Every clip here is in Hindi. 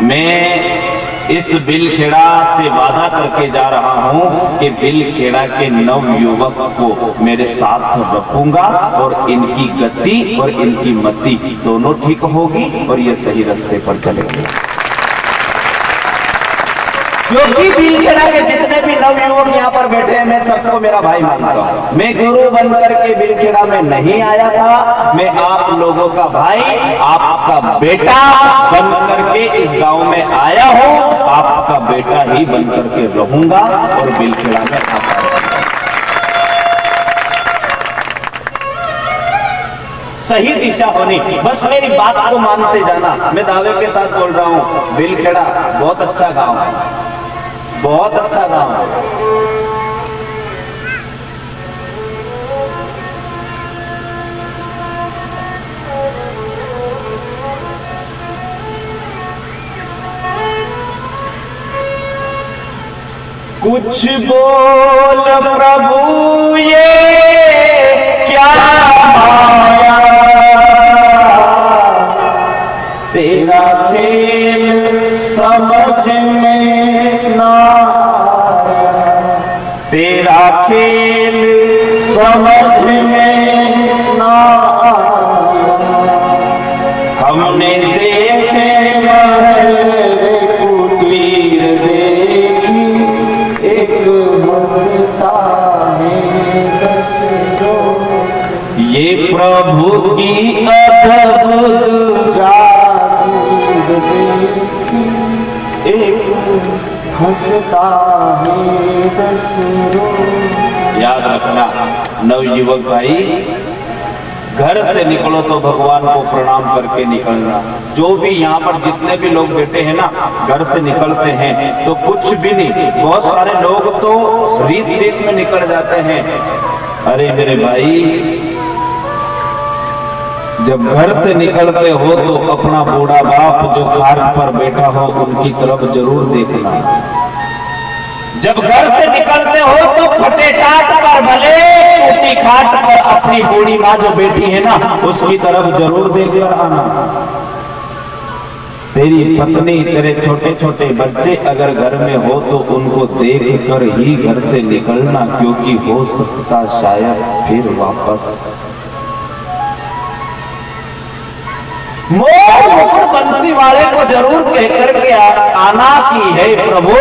मैं इस बिलखेड़ा से वादा करके जा रहा हूं कि बिलखेड़ा के नव युवक को मेरे साथ रखूंगा और इनकी गति और इनकी मति दोनों ठीक होगी और ये सही रास्ते पर चलेंगे। क्योंकि बिलखेड़ा के जितने भी नवयुवक यहाँ पर बैठे हैं, मैं सबको मेरा भाई मानता हूँ। मैं गुरु बनकर के बिलखेड़ा में नहीं आया था, मैं आप लोगों का भाई, आपका बेटा बनकर के इस गांव में आया हूँ। आपका बेटा ही बनकर के रहूंगा और बिलखेड़ा में आता रहूंगा। सही दिशा होनी, बस मेरी बात को मानते जाना। मैं दावे के साथ बोल रहा हूँ, बिलखेड़ा बहुत अच्छा गांव है, बहुत अच्छा गांव है। कुछ बोल प्रभु ये क्या माया, तेरा खेल समझ में ना आया, तेरा खेल समझ में ना आया। हमने देखे महल कुटीर देखी, एक हंसता है दसरो, ये प्रभु की अद्भुत जागीर देखी, एक हंसता है दसरो। याद रखना नवयुवक भाई, घर से निकलो तो भगवान को प्रणाम करके निकलना। जो भी यहाँ पर जितने भी लोग बैठे हैं ना, घर से निकलते हैं तो कुछ भी नहीं। बहुत सारे लोग तो रीस में निकल जाते हैं। अरे मेरे भाई, जब घर से निकलते हो तो अपना बूढ़ा बाप जो खाट पर बैठा हो उनकी तरफ जरूर देखना। जब घर से निकलते हो तो फटे टाट पर भले टूटी खाट पर अपनी बूढ़ी माँ जो बैठी है ना, उसकी तरफ जरूर देखकर आना। तेरी पत्नी, तेरे छोटे छोटे बच्चे अगर घर में हो तो उनको देख कर ही घर से निकलना, क्योंकि हो सकता शायद फिर वापस। मोर मुकुट बंसी वाले को जरूर कहकर के आना कि हे प्रभु,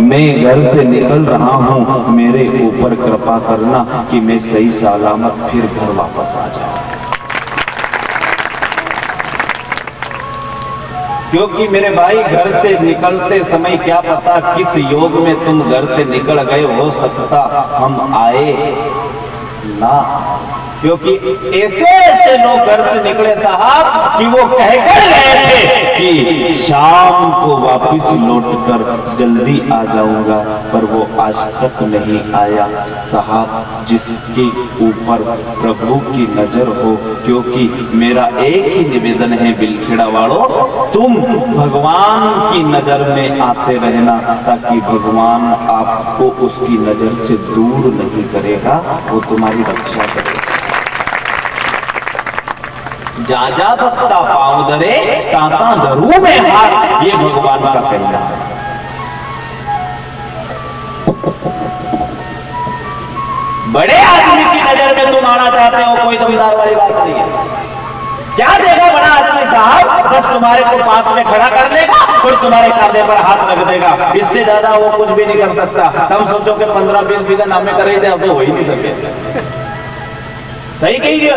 मैं घर से निकल रहा हूं, मेरे ऊपर कृपा करना कि मैं सही सलामत फिर घर वापस आ जाऊं। क्योंकि मेरे भाई, घर से निकलते समय क्या पता किस योग में तुम घर से निकल गए, हो सकता हम आए ना। क्योंकि ऐसे ऐसे लोग घर से निकले साहब कि वो कहकर गए थे कि शाम को वापस लौटकर जल्दी आ जाऊंगा, पर वो आज तक नहीं आया साहब। जिसके ऊपर प्रभु की नजर हो, क्योंकि मेरा एक ही निवेदन है बिलखेड़ा वालों, तुम भगवान की नजर में आते रहना, ताकि भगवान आपको उसकी नजर से दूर नहीं करेगा, वो तुम्हारी रक्षा करेगा। जा जा भक्ता पाँव धरे, ताता धरू में हाथ, ये भगवान का कहना है। बड़े आदमी की नजर में तुम आना चाहते हो, कोई दमदार वाली बात नहीं है। क्या देगा बड़ा आदमी साहब? बस तुम्हारे को पास में खड़ा कर लेगा और तुम्हारे कांधे पर हाथ रख देगा, इससे ज्यादा वो कुछ भी नहीं कर सकता। तुम सोचो कि 15-20 बीघा नामे कर रही थे, अब तो हो ही नहीं सके। सही कही है।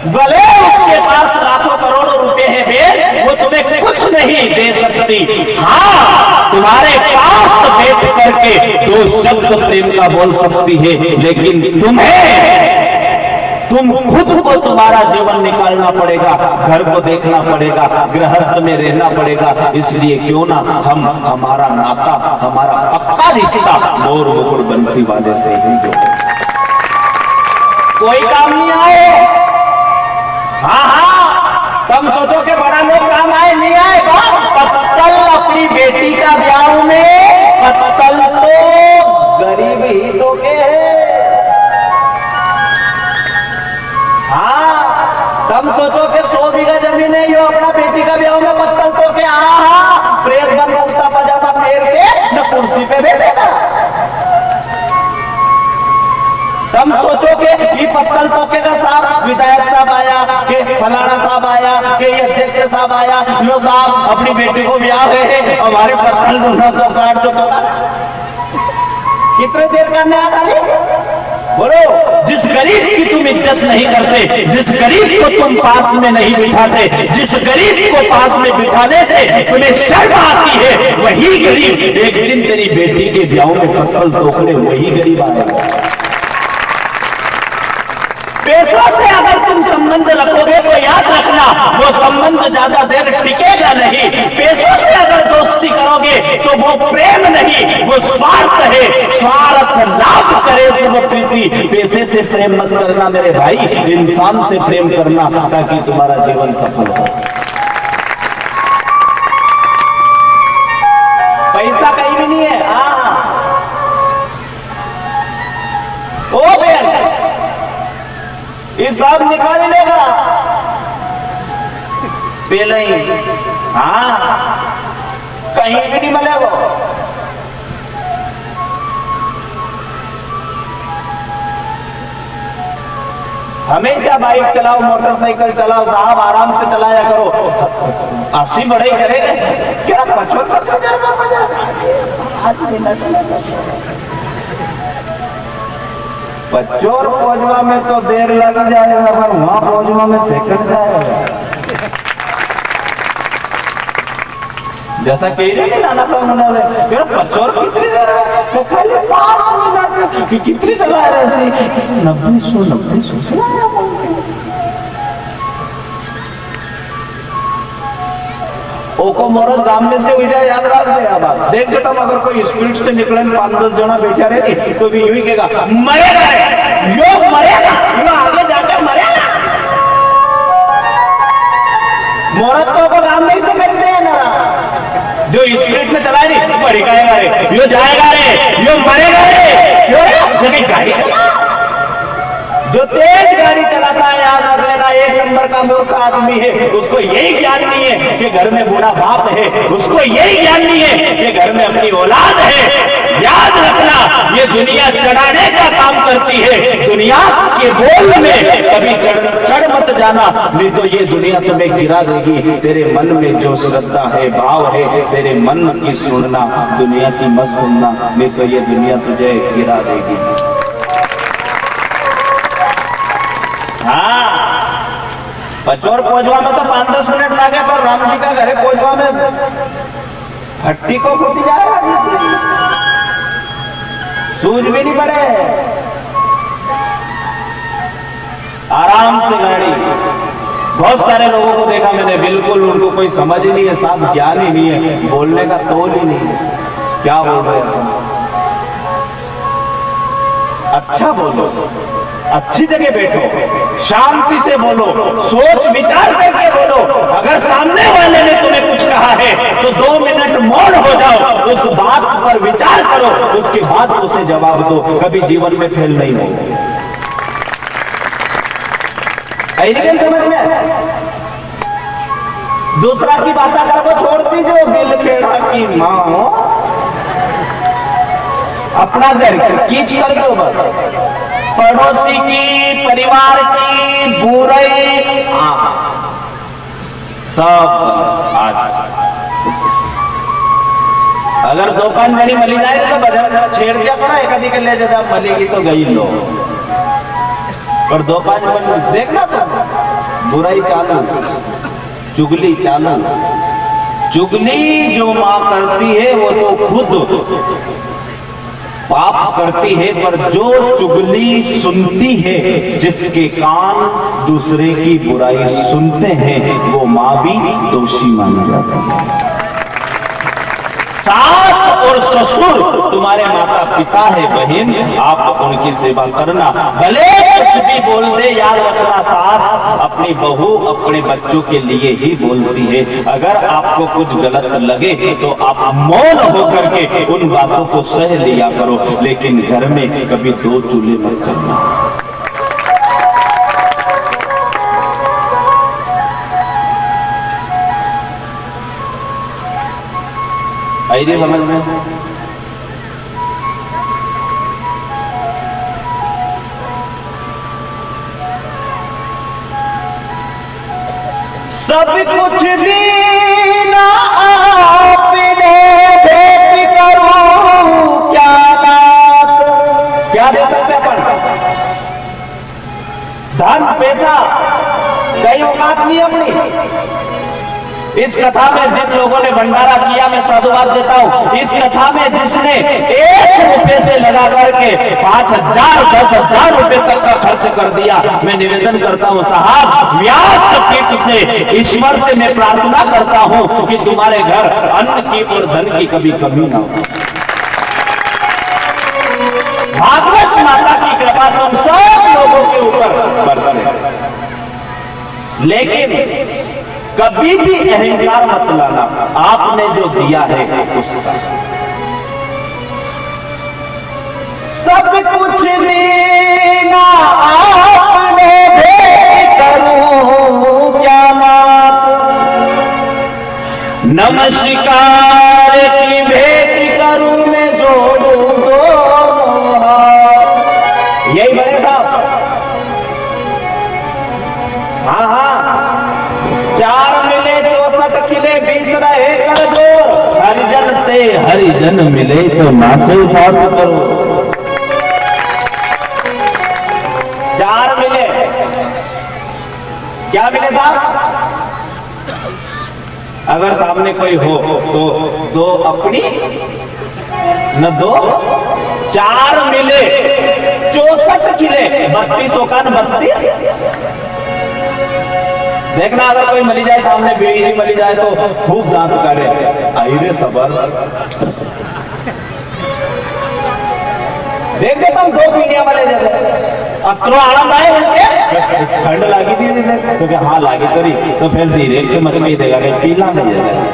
भले उसके पास लाखों करोड़ों रुपए हैं बे, वो तुम्हें कुछ नहीं दे सकती। हाँ, तुम्हारे पास बैठ करके 2 शब्द प्रेम का बोल सकती है, लेकिन तुम खुद को तुम्हारा जीवन निकालना पड़ेगा, घर को देखना पड़ेगा, गृहस्थ में रहना पड़ेगा। इसलिए क्यों ना हम हमारा नाता, हमारा पक्का रिश्ता मोर मुकुट बंसी वाले से ही जोड़े। कोई काम नहीं आए। हाँ हाँ, तुम सोचो कि बड़ा लोग काम आए, नहीं आए। पत्तल अपनी बेटी का ब्याह में, पत्तल तो गरीब ही तो के है। हाँ, तुम सोचो कि 100 बीघा जमीन है, यो अपना बेटी का ब्याह में पत्तल तो के प्रेस बन कुर्ता पजामा फेर के न कुर्सी पे बैठेगा। तुम सोचोगे कि पत्तल तोके का साहब विधायक साहब आया कि फलाना साहब आया कि अध्यक्ष साहब आया, लो साहब अपनी बेटी को ब्याह है हमारे पत्तल दूंगा तो काट दो। कितने देर करने आ खाली बोलो। जिस गरीब की तुम इज्जत नहीं करते, जिस गरीब को तुम पास में नहीं बिठाते, जिस गरीब को पास में बिठाने से तुम्हें शर्म आती है, वही गरीब एक दिन तेरी बेटी के ब्याह में पत्तल तोड़ने वही गरीब आएगा। पैसों से अगर तुम संबंध रखोगे तो याद रखना वो संबंध ज्यादा देर टिकेगा नहीं। पैसों से अगर दोस्ती करोगे तो वो प्रेम नहीं, वो स्वार्थ है। स्वार्थ लाभ करे सब प्रीति। पैसे से प्रेम मत करना मेरे भाई, इंसान से प्रेम करना ताकि तुम्हारा जीवन सफल हो। पैसा कहीं भी नहीं है। ओ बहन ये सब निकाल ही लेगा पहले ही। कहीं भी नहीं मिलेगा। हमेशा बाइक चलाओ, मोटरसाइकिल चलाओ साहब, आराम से चलाया करो। 80 बढ़ाई करेंगे क्या 75 और पहुंचवा में तो देर लग जाएगा, पर वहां पहुंचवा में सेकंड जाएगा। जैसा कह रहे नाना तो फिर 75 कितनी देर है तो खाली 5 मिनट कि कितनी चला रहे 90 ओको मोरत गांव में से हुई जाए, याद रख दे। अब देख के तुम अगर कोई स्पीड से निकले 5-10 जना बैठा रहे तो भी यूं ही कहेगा मरेगा, यो मरेगा, यो आगे जाकर मरेगा। मोरत तो को गांव में से खरीदे है ना, जो स्पीड में चला रही मरेगा रे, यो जाएगा रे, यो मरेगा रे, यो गाड़ी जो तेज गाड़ी चलाता है याद रख लेना 1 नंबर का मूर्ख आदमी है। उसको यही ज्ञान नहीं है कि घर में बूढ़ा बाप है, उसको यही ज्ञान नहीं है कि घर में अपनी औलाद है। याद रखना ये दुनिया चढ़ाने का काम करती है, दुनिया के बोल में कभी चढ़ मत जाना, नहीं तो ये दुनिया तुम्हें गिरा देगी। तेरे मन में जो श्रद्धा है, भाव है, तेरे मन की सुनना, दुनिया की मत सुनना, नहीं तो ये दुनिया तुझे गिरा देगी। पचोर पहुंचवा में तो 5-10 मिनट लगे, पर राम जी का घर है पहुंचवा में भट्टी को फूटी जाएगा, सूझ भी नहीं पड़े। आराम से गाड़ी। बहुत सारे लोगों को देखा मैंने, बिल्कुल उनको कोई समझ ही नहीं है, साफ ज्ञान ही नहीं है, बोलने का तोल ही नहीं है। क्या बोल रहे हैं? अच्छा बोलो, अच्छी जगह बैठो, शांति से बोलो, सोच विचार करके बोलो। अगर सामने वाले ने तुम्हें कुछ कहा है तो 2 मिनट मौन हो जाओ, उस बात पर विचार करो, उसके बाद उसे जवाब दो। कभी जीवन में फेल नहीं होगा। समझ में? दूसरा की बात अगर वो छोड़ दीजिए, बिल खेड़ा की माँ हो, अपना घर कीच कर दो बस। पड़ोसी की, परिवार की बुराई सब आज। अगर 2 पान घड़ी मली जाए तो बजर छेड़ दिया करो, एक अधिक ले जाता मलेगी तो गई लो, पर 2 पान देखना तो बुराई चालू, चुगली चालू। चुगली जो माँ करती है वो तो खुद पाप करती है, पर जो चुगली सुनती है, जिसके कान दूसरे की बुराई सुनते हैं, वो माँ भी दोषी मानी जाती है। सास और ससुर तुम्हारे माता पिता है बहन, आप उनकी सेवा करना, भले कुछ भी बोल दे। याद रखना सास अपनी बहू अपने बच्चों के लिए ही बोलती है। अगर आपको कुछ गलत लगे तो आप मौन होकर के उन बातों को सह लिया करो, लेकिन घर में कभी 2 चूल्हे मत करना। आई रही समझ में? सब कुछ दीना आपने भेंट करूं क्या बात, क्या दे सकते अपन? धन पैसा कई औकात नहीं अपनी। इस कथा में जिन लोगों ने भंडारा किया मैं साधुवाद देता हूं। इस कथा में जिसने 1 रुपए से लगा करके 5,000 10,000 रुपए तक का खर्च कर दिया, मैं निवेदन करता हूं साहब, व्यासपीठ से ईश्वर से मैं प्रार्थना करता हूं कि तुम्हारे घर अन्न की और धन की कभी कमी ना हो। भागवत माता की कृपा तुम सब लोगों के ऊपर बरसे, लेकिन कभी भी अहंकार मत लाना। आपने जो दिया है उसका सब कुछ देना आपने भेंट करूं क्या बात, नमस्कार की भेंट करूं मैं जोड़ूं दोनों हाथ। यही बने साहब। हाँ हाँ, 4 मिले 64 खिले 20 रहे कर जोर, हरिजन ते हरिजन मिले तो नाचे साथ करो। 4 मिले, क्या मिले साहब? अगर सामने कोई हो तो 2 अपनी न 2, 4 मिले 64 खिले 32 का 32। देखना अगर कोई मली जाए सामने, बेईजी मली जाए तो खूब दांत काटे, आई रे सबर। देख तुम 2 पीढ़ियां वाले दे अब तो आनंद आए उनके, ठंड लागी थी तो क्या? हाँ लागी तो रही, तो फिर धीरे से मचमी देगा कि पीला नहीं जाएगा।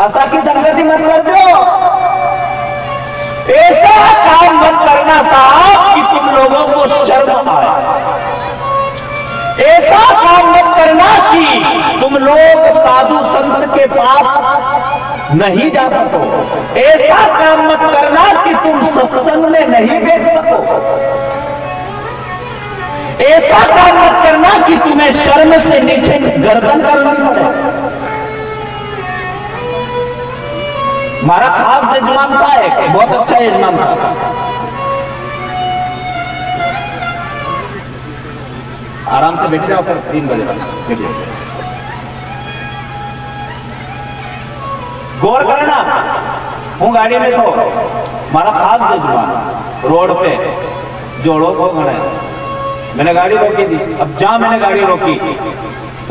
आशा की संगति मत कर दो, ऐसा काम मत करना साहब कि तुम लोगों को शर्म आए। ऐसा काम मत करना कि तुम लोग साधु संत के पास नहीं जा सको। ऐसा काम मत करना कि तुम सत्संग में नहीं बैठ सको। ऐसा काम मत करना कि तुम्हें शर्म से नीचे गर्दन करनी पड़े। हमारा खास यजमान था, एक बहुत अच्छा यजमान था। आराम से बैठ जाओ, फिर 3 बजे बैठ जाओ। गौर करना, हूँ गाड़ी में तो हमारा खास यजमान रोड पे जोड़ो को गणे, मैंने गाड़ी रोकी थी। अब जहां मैंने गाड़ी रोकी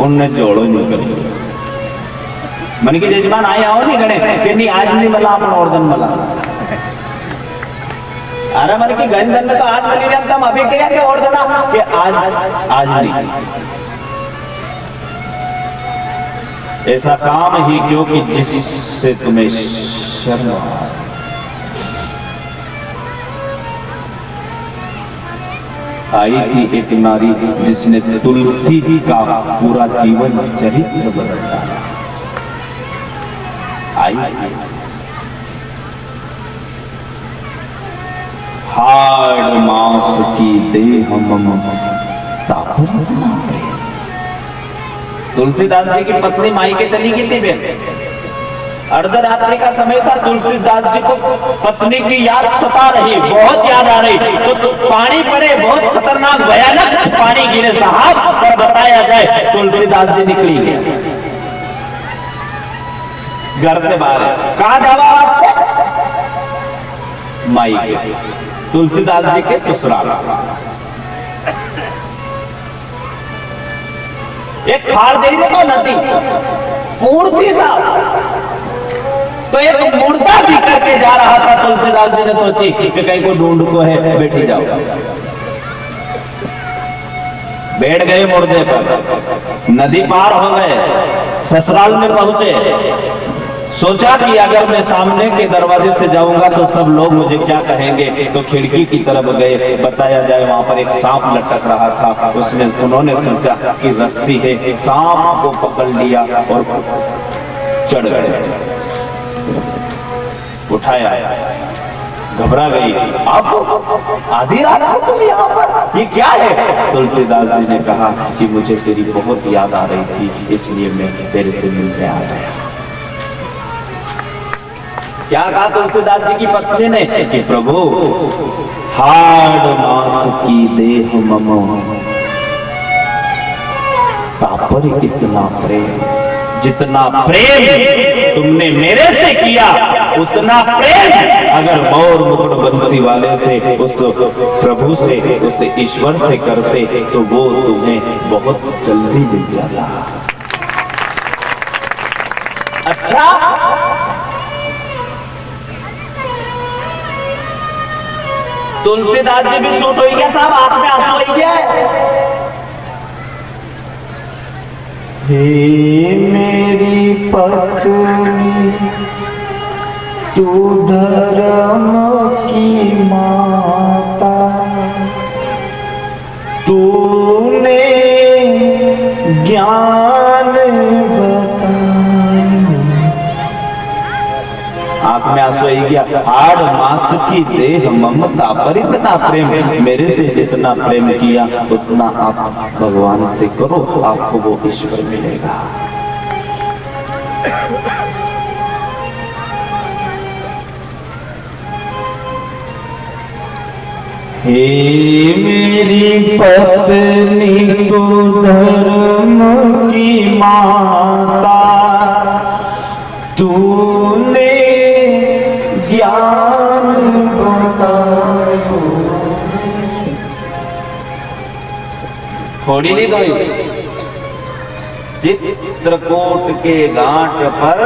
उनने जोड़ो नहीं करी। मन की यजमान आए आओ नहीं गणे कि नहीं आज नहीं मला अपन और दिन मला। अरे मन की गंजन में तो आज बनी रहता, हम अभी क्या के और देना कि आज नहीं। ऐसा काम ही क्योंकि जिससे तुम्हें शर्म आई थी एक नारी जिसने तुलसी का पूरा जीवन चरित्र बदला। आई हाड़ मांस की देह ममता। तुलसीदास जी की पत्नी माई के चली गई थी बहन। अर्धरात्रि का समय था, तुलसीदास जी को पत्नी की याद सता रही, बहुत याद आ रही। तो पानी पड़े, बहुत खतरनाक भयानक पानी गिरे साहब, पर बताया जाए तुलसीदास जी निकली गए घर से बाहर। कहा जावा वास्ते? माई के, तुलसीदास जी के ससुराल। एक खाड़ दे रही तो नदी पूर्ति साहब, तो एक मुर्दा भी करके जा रहा था। तुलसीदास जी ने सोची कि कहीं को ढूंढ को है, बैठी जाओ। बैठ गए मुर्दे पर, नदी पार हो गए, ससुराल में पहुंचे। सोचा कि अगर मैं सामने के दरवाजे से जाऊंगा तो सब लोग मुझे क्या कहेंगे, तो खिड़की की तरफ गए। बताया जाए वहां पर एक सांप लटक रहा था, उसमें उन्होंने सोचा कि रस्सी है, सांप को पकड़ लिया और चढ़ गए। उठाया, घबरा गई, आप आधी रात को तुम यहाँ पर, ये क्या है? तुलसीदास जी ने कहा कि मुझे तेरी बहुत याद आ रही थी, इसलिए मैं तेरे से मिलने आ गया। क्या कहा तुलसीदास जी की पत्नी ने कि प्रभु हाड़ मास की देह मम तापर कितना प्रेम, जितना प्रेम तुमने मेरे से किया उतना प्रेम अगर मौर मुकुट बंसी वाले से, उस प्रभु से, उस ईश्वर से करते तो वो तुम्हें बहुत जल्दी मिल जाता। अच्छा, तुलसीदास जी भी सूट हो गया साहब, आंख में आंसू हो गया है। हे मेरी पत्नी तू धर्म की माता, तूने ज्ञान बताया। आंख में आंसू आ गया। हाड़ मास की देह ममता पर इतना प्रेम, मेरे से जितना प्रेम किया उतना आप भगवान से करो, आपको वो ईश्वर मिलेगा। हे मेरी पत्नी तू धर्म की माता, तूने ज्ञान बतायो। थोड़ी नहीं धोई, चित्रकूट के घाट पर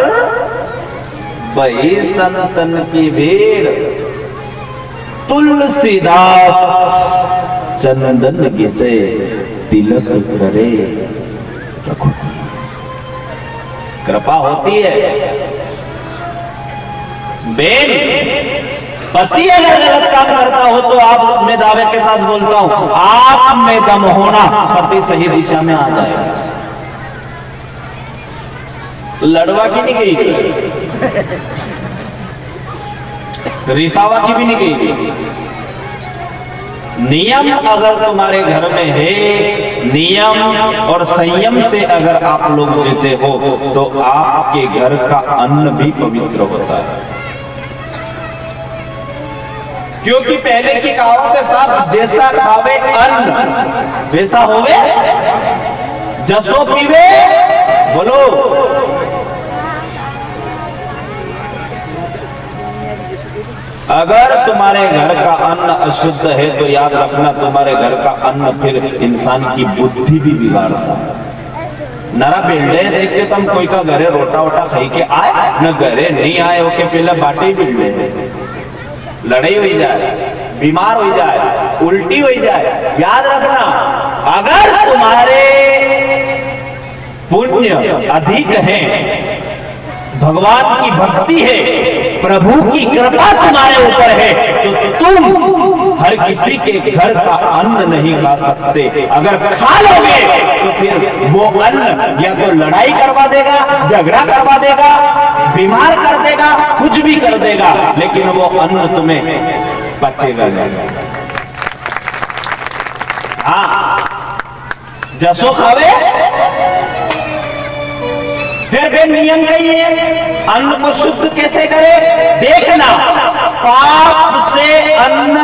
बही संतन की भीड़, तुलसीदास चंदन घिसे तिलक करे। कृपा होती है। बेन, पति अगर गलत काम करता हो तो आप, मैं दावे के साथ बोलता हूं, आप में दम होना पति सही दिशा में आ जाए। लड़वा की नहीं गई, रिसावा की भी नहीं गई। नियम अगर तुम्हारे घर में है, नियम और संयम से अगर आप लोग जीते हो तो आपके घर का अन्न भी पवित्र होता है। क्योंकि पहले की कहावत है साहब, जैसा खावे अन्न वैसा होवे जसो पीवे। बोलो, अगर तुम्हारे घर का अन्न अशुद्ध है तो याद रखना तुम्हारे घर का अन्न फिर इंसान की बुद्धि भी बिगाड़ता है। नरा पिंडे देखते तुम कोई का घरे रोटा वोटा खाई के आए न, घरे नहीं आए ओके पहले बाटे पिंडे, लड़ाई हो जाए, बीमार हो जाए, उल्टी हो जाए। याद रखना, अगर तुम्हारे पुण्य अधिक है, भगवान की भक्ति है, प्रभु की कृपा तुम्हारे ऊपर है, तो तुम हर किसी के घर का अन्न नहीं खा सकते। अगर खा लोगे तो फिर वो अन्न या तो लड़ाई करवा देगा, झगड़ा करवा देगा, बीमार कर देगा, कुछ भी कर देगा, लेकिन वो अन्न तुम्हें पचेगा नहीं। हाँ, जसो खावे। फिर भी नियम यही है, अन्न को शुद्ध कैसे करे? देखना, पाप से अन्न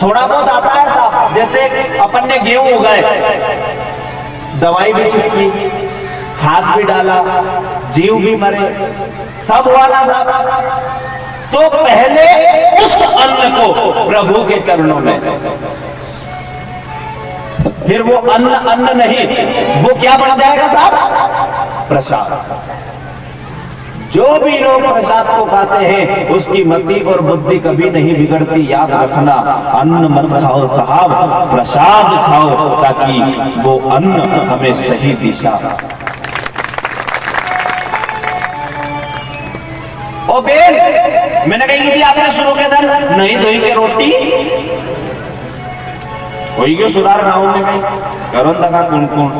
थोड़ा बहुत आता है साहब। जैसे अपन ने गेहूं उगाए, दवाई भी छिड़की, खाद भी डाला, जीव भी मरे, सब हुआ ना साहब। तो पहले उस अन्न को प्रभु के चरणों में, फिर वो अन्न अन्न नहीं, वो क्या बन जाएगा साहब? प्रसाद। जो भी लोग प्रसाद को खाते हैं उसकी मति और बुद्धि कभी नहीं बिगड़ती। याद रखना, अन्न मत खाओ साहब, प्रसाद खाओ, ताकि वो अन्न हमें सही दिशा। ओ बेल, मैंने कही थी आपने शुरू के दिन नहीं धोई के रोटी होई गयो सुधार गाँव में कहीं करो लगा कौन कौन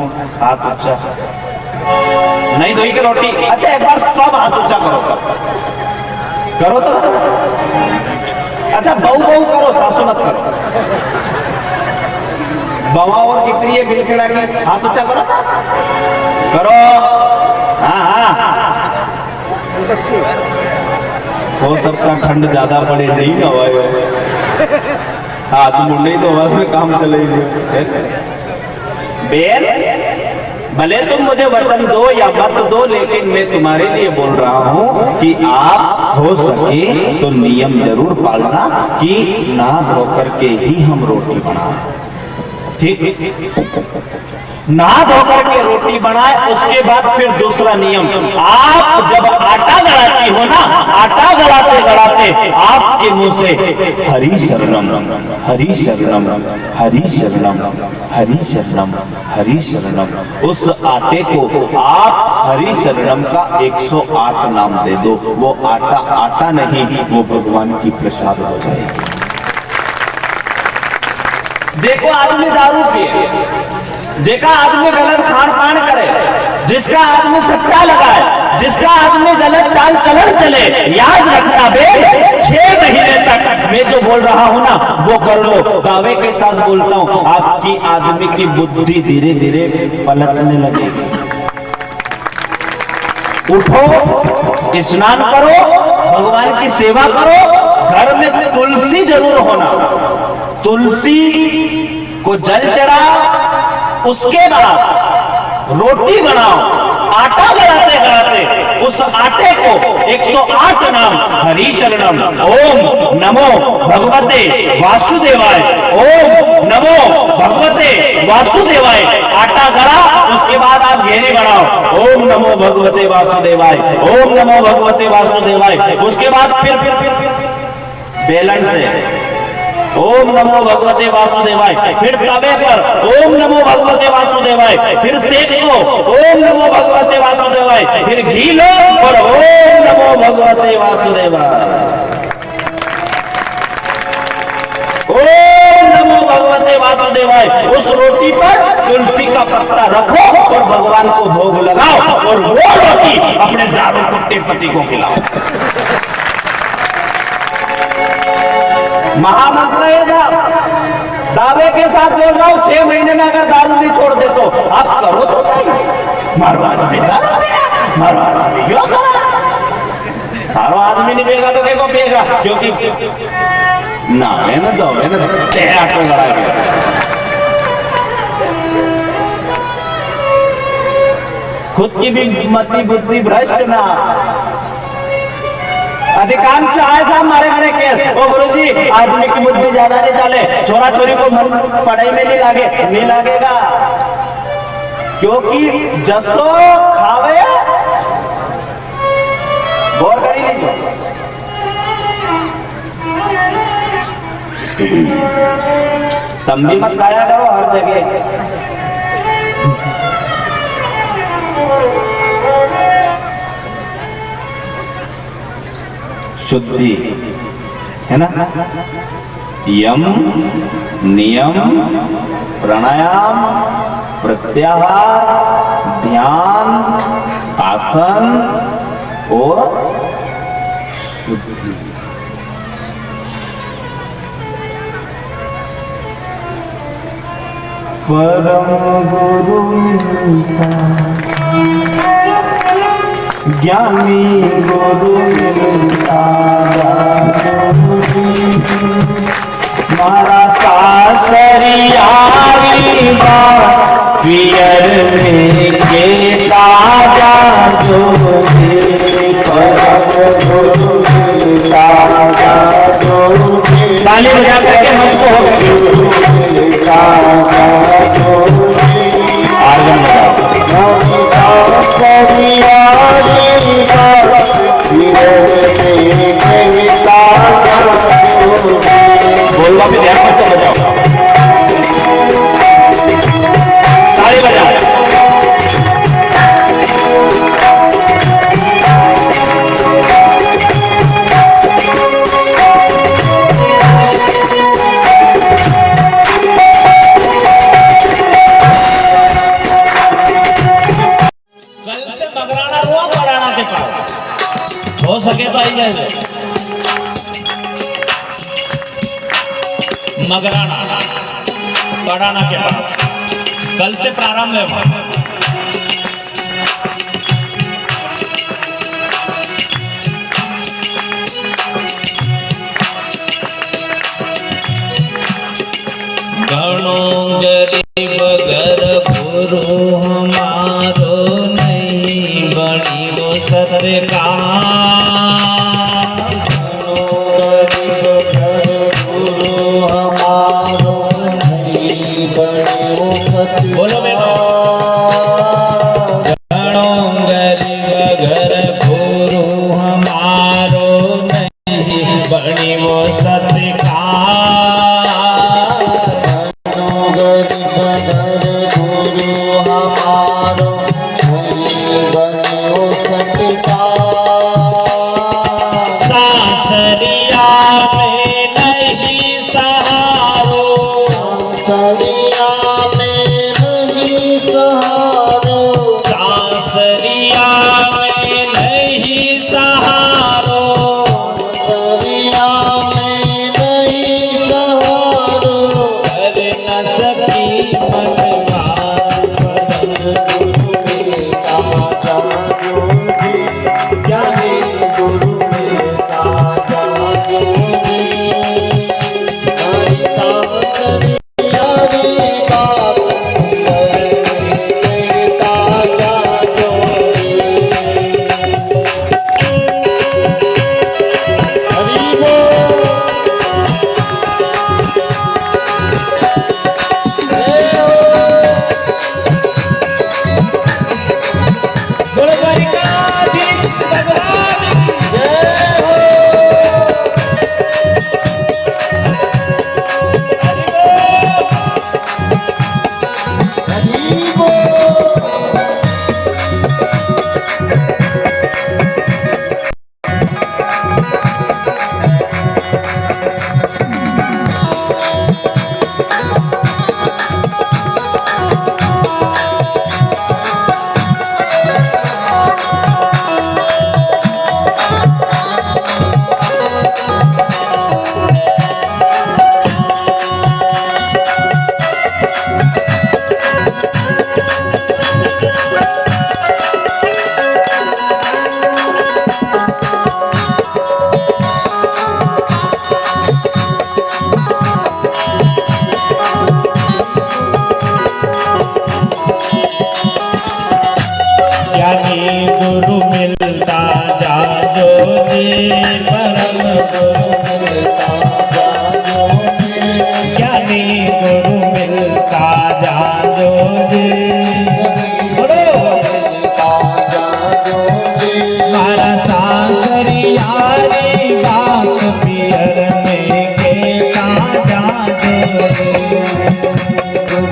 हाथ अच्छा नहीं दोई की रोटी। अच्छा एक बार सब हाथ ऊंचा करो, करो तो। अच्छा बहू बहू करो, सासू मत करो। बवा और कितनी है बिल खिड़ा के, हाथ ऊंचा करो, करो। हाँ हाँ, हो सकता ठंड ज्यादा पड़े, नहीं हवा हाथ मुंडे तो आवाज में काम चलेगी। बेल भले तुम मुझे वचन दो या मत दो, लेकिन मैं तुम्हारे लिए बोल रहा हूं कि आप हो सके तो नियम जरूर पालना कि नहा धो करके ही हम रोटी बनाएं। ठीक, नहा धो करके रोटी बनाए। उसके बाद फिर दूसरा नियम, आप जब आटा गलाती हो ना, आटा गलाते गलाते आपके मुंह से हरि शरणम हरि शरणम हरि शरणम हरि शरणम हरि शरणम, उस आटे को आप हरि शरणम का 108 नाम दे दो। वो आटा आटा नहीं, वो भगवान की प्रसाद हो जाएगी। देखो आदमी दारू पिए, जिसका आदमी गलत खान पान करे, जिसका आदमी सट्टा लगाए, जिसका आदमी गलत चाल चलन चले, याद रखना बे 6 महीने तक मैं जो बोल रहा हूं ना वो कर लो। दावे के साथ बोलता हूं, आपकी आदमी की बुद्धि धीरे धीरे पलटने लगेगी। उठो, स्नान करो, भगवान की सेवा करो। घर में तुलसी जरूर होना, तुलसी को जल चढ़ाओ, उसके बाद रोटी बनाओ। आटा गलाते गलाते उस आटे को 108 नाम हरि शरणम ओम नमो भगवते वासुदेवाय, ओम नमो भगवते वासुदेवाय। आटा गला, उसके बाद आप घेरी बनाओ, ओम नमो भगवते वासुदेवाय, ओम नमो भगवते वासुदेवाय। उसके बाद फिर बेलन से ओम नमो भगवते वासुदेवाय, फिर तवे पर ओम नमो भगवते वासुदेवाय, फिर सेक लो ओम नमो भगवते वासुदेवाय, फिर घी लो और ओम नमो भगवते वासुदेवाय, ओम नमो भगवते वासुदेवाय। उस रोटी पर तुलसी का पत्ता रखो और भगवान को भोग लगाओ और वो रोटी अपने दारू कुत्ते पति को खिलाओ। महामंत्र है साहब, दावे के साथ बोल रहा हूं, 6 महीने में अगर दारू नहीं छोड़ दे तो आप करो तो सही। मारो आदमी दारू, मारो आदमी क्यों करा, मारो आदमी नहीं पिएगा तो क्या पिएगा, क्योंकि ना मैंने दो मैंने तेरा पे लड़ा गया। खुद की भी मति बुद्धि भ्रष्ट ना। अधिकांश आए था हमारे घरे केस, ओ गुरुजी आदमी की बुद्धि ज्यादा नहीं डाले, छोरा छोरी को मन पढ़ाई में नहीं लागे, नहीं लागेगा, क्योंकि जसो खावे गौर करी नहीं। तुम भी मत खाया करो हर जगह। शुद्धि है ना, यम नियम प्राणायाम प्रत्याहार ध्यान आसन और शुद्धि। परम गुरु मिलता, ज्ञानी गुरु मिलता, मारा सासरिया पियर में के ताजा जो ताली बजा करके हमको आर्गन बोलवा भी ध्यान मत बजाओ, ताली बजाओ। है मगराना पड़ाना के पास, कल से प्रारंभ है वहां। घणो गरीब घर गुरु हमारो नहीं बनियो सरकार। घणो गरीब घर गुरु हमारो नहीं बनियो सरकार। बोलो बेटा। घणो गरीब घर गुरु हमारो नहीं बनियो सरकार। गुरु मिलता जाजो जी, परम गुरु मिलता जाजो जी। ज्ञानी गुरु मिलता जाजो जी, मिलता जाजो जी। मारा सासरियारी बात पियर में केता जाजो जी।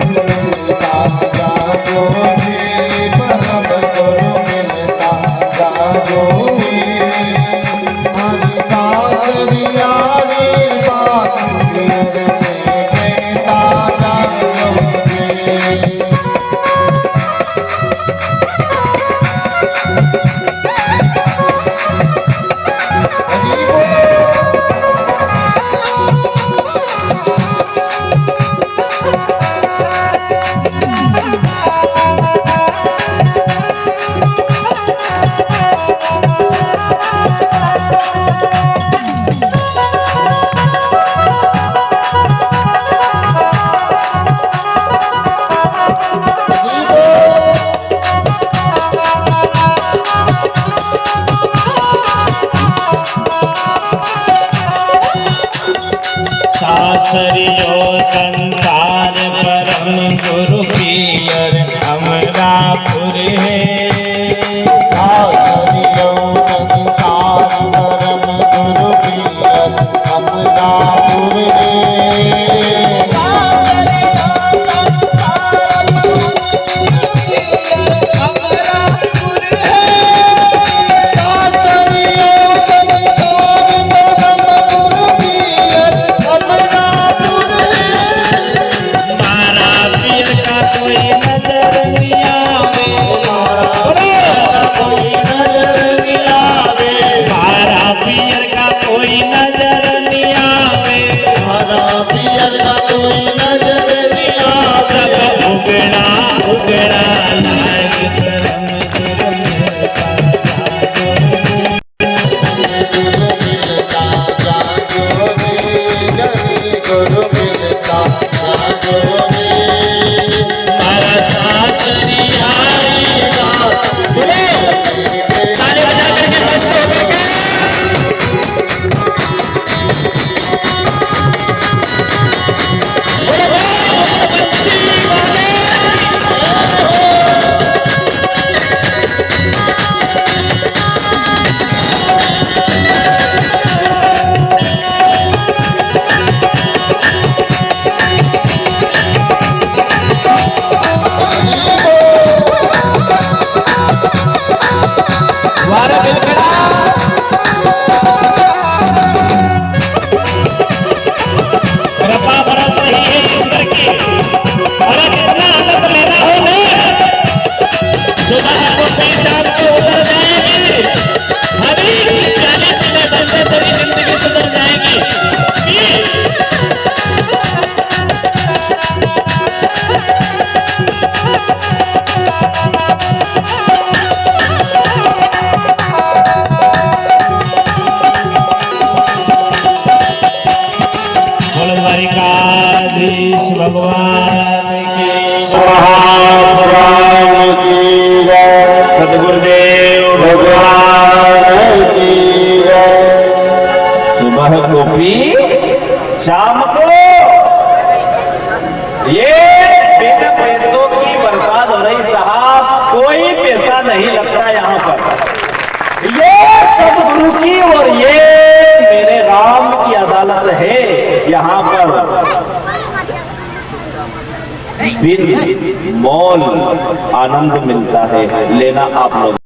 मिलता जाजो जी, परम गुरु मिलता जाजो जी। मारी सासरियारी बात पियर में केता जाजो जी। सासरियो संसार परम गुरु पियर अमरापुर है। सासरियो संसार परम गुरु पियर अमरापुर है। कोई नजर नहीं आवे। चाहिए ईश्वर की। अगर इतना आनंद लेना हो सुबह को पी शाम को उतर जाएगी, हरी की प्याली पीने बंदे तेरी जिंदगी सुधर जाएगी। द्वारिकाधीश भगवान की सदगुरुदेव भगवान की सुबह को पी शाम को, ये बिना पैसों की बरसात हो रही साहब, कोई पैसा नहीं लगता यहाँ पर। ये सदगुरु की और ये मेरे राम की अदालत है। यहाँ पर बिन मोल आनंद मिलता है। लेना आप लोग